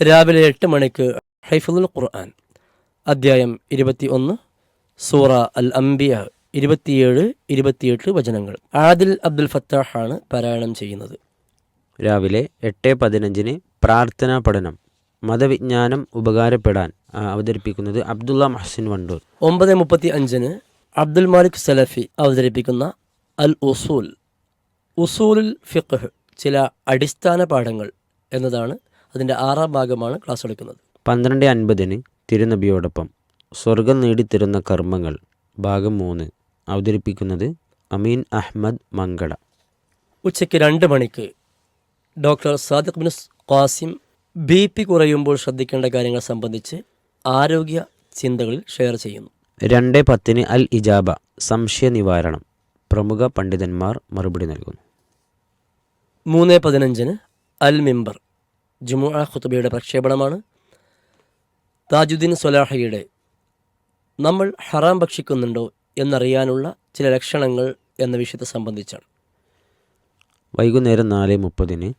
രാവിലെ 8 മണിക്ക് ഹൈഫുൽ ഖുർആൻ അദ്ധ്യായം 21 സൂറ അൽ അംബിയ 27-28 വചനങ്ങൾ. ആദിൽ അബ്ദുൽ ഫത്താഹാണ് പാരായണം ചെയ്യുന്നത്. രാവിലെ 8:15 പ്രാർത്ഥനാ പഠനം മതവിജ്ഞാനം ഉപകാരപ്പെടാൻ അവതരിപ്പിക്കുന്നത് അബ്ദുള്ള മഹ്സിൻ വണ്ടൂർ. 9:35 അബ്ദുൽ മാലിക് സലഫി അവതരിപ്പിക്കുന്ന അൽ ഉസൂലുൽ ഫിഖ്ഹ് ചില അടിസ്ഥാന പാഠങ്ങൾ എന്നതാണ് അതിൻ്റെ 6ാം ഭാഗമാണ് ക്ലാസ് എടുക്കുന്നത്. 12:50 തിരുനബിയോടൊപ്പം സ്വർഗം നേടിത്തരുന്ന കർമ്മങ്ങൾ ഭാഗം 3 അവതരിപ്പിക്കുന്നത് അമീൻ അഹമ്മദ് മങ്കട. ഉച്ചയ്ക്ക് 2 മണിക്ക് ഡോക്ടർ സാദിഖ് ബിൻ ഖാസിം BP കുറയുമ്പോൾ ശ്രദ്ധിക്കേണ്ട കാര്യങ്ങൾ സംബന്ധിച്ച് ആരോഗ്യ ചിന്തകളിൽ ഷെയർ ചെയ്യുന്നു. 2:10 അൽ ഇജാബ സംശയ നിവാരണം പ്രമുഖ പണ്ഡിതന്മാർ മറുപടി നൽകുന്നു. 3:15 അൽ മിമ്പർ ജുമുഅ ഖുതുബയുടെ പ്രക്ഷേപണമാണ്. താജുദ്ദീൻ സ്വലാഹിയുടെ നമ്മൾ ഹറാം ഭക്ഷിക്കുന്നുണ്ടോ എന്നറിയാനുള്ള ചില ലക്ഷണങ്ങൾ എന്ന വിഷയത്തെ സംബന്ധിച്ചാണ്. വൈകുന്നേരം 4:30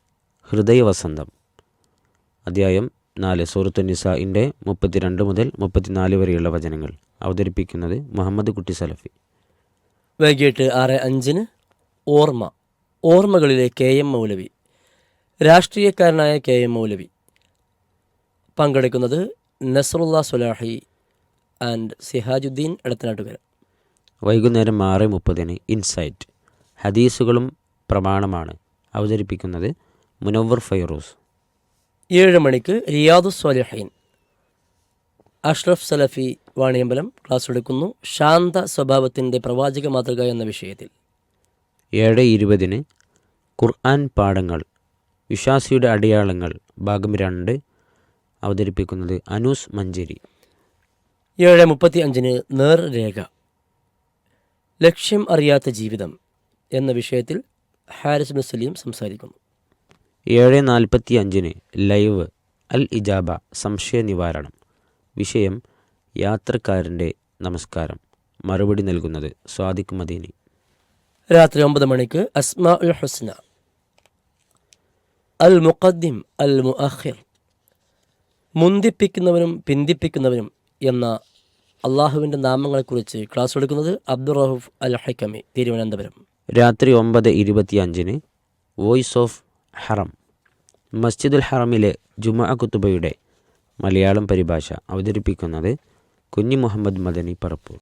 ഹൃദയവസന്തം അധ്യായം 4 സൂറത്തു നിസാഇൻ്റെ 32 മുതൽ 34 വരെയുള്ള വചനങ്ങൾ അവതരിപ്പിക്കുന്നത് മുഹമ്മദ് കുട്ടി സലഫി. വൈകിട്ട് 6:05 ഓർമ്മകളിലെ KM മൗലവി രാഷ്ട്രീയക്കാരനായ KM മൗലവി. പങ്കെടുക്കുന്നത് നസ്റുല്ല സ്വലാഹി ആൻഡ് സിഹാജുദ്ദീൻ എടത്തനാട്ടുകര. വൈകുന്നേരം 6:30 ഇൻസൈറ്റ് ഹദീസുകളും പ്രമാണമാണ് അവതരിപ്പിക്കുന്നത് മുനവ്വർ ഫൈറൂസ്. 7 മണിക്ക് റിയാദുസ് സ്വാലിഹീൻ അഷ്റഫ് സലഫി വാണിയമ്പലം ക്ലാസ് എടുക്കുന്നു. ശാന്ത സ്വഭാവത്തിൻ്റെ പ്രവാചക മാതൃക എന്ന വിഷയത്തിൽ. 7:20 ഖുർആൻ പാഠങ്ങൾ വിശ്വാസിയുടെ അടയാളങ്ങൾ ഭാഗം 2 അവതരിപ്പിക്കുന്നത് അനൂസ് മഞ്ചേരി. 7:35 നേർരേഖ ലക്ഷ്യം അറിയാത്ത ജീവിതം എന്ന വിഷയത്തിൽ ഹാരിസ് ബിൻ സലീം സംസാരിക്കുന്നു. 7:45 ലൈവ് അൽ ഇജാബ സംശയ നിവാരണം വിഷയം യാത്രക്കാരൻ്റെ നമസ്കാരം മറുപടി നൽകുന്നത് സ്വാദിഖ് മദീനി. രാത്രി 9 മണിക്ക് അസ്മാ ഉൽ ഹുസ്ന അൽ മുഖദ്ദിം അൽ മുഅഖിർ മുന്തിപ്പിക്കുന്നവനും പിന്തിപ്പിക്കുന്നവനും എന്ന അള്ളാഹുവിൻ്റെ നാമങ്ങളെക്കുറിച്ച് ക്ലാസ് എടുക്കുന്നത് അബ്ദുർ റഹൂഫ് അൽ ഹൈക്കമി തിരുവനന്തപുരം. രാത്രി 9:25 വോയിസ് ഓഫ് ഹറം മസ്ജിദുൽ ഹറമിലെ ജുമുഅ ഖുതുബയുടെ മലയാളം പരിഭാഷ അവതരിപ്പിക്കുന്നത് കുഞ്ഞി മുഹമ്മദ് മദനി പറപ്പൂർ.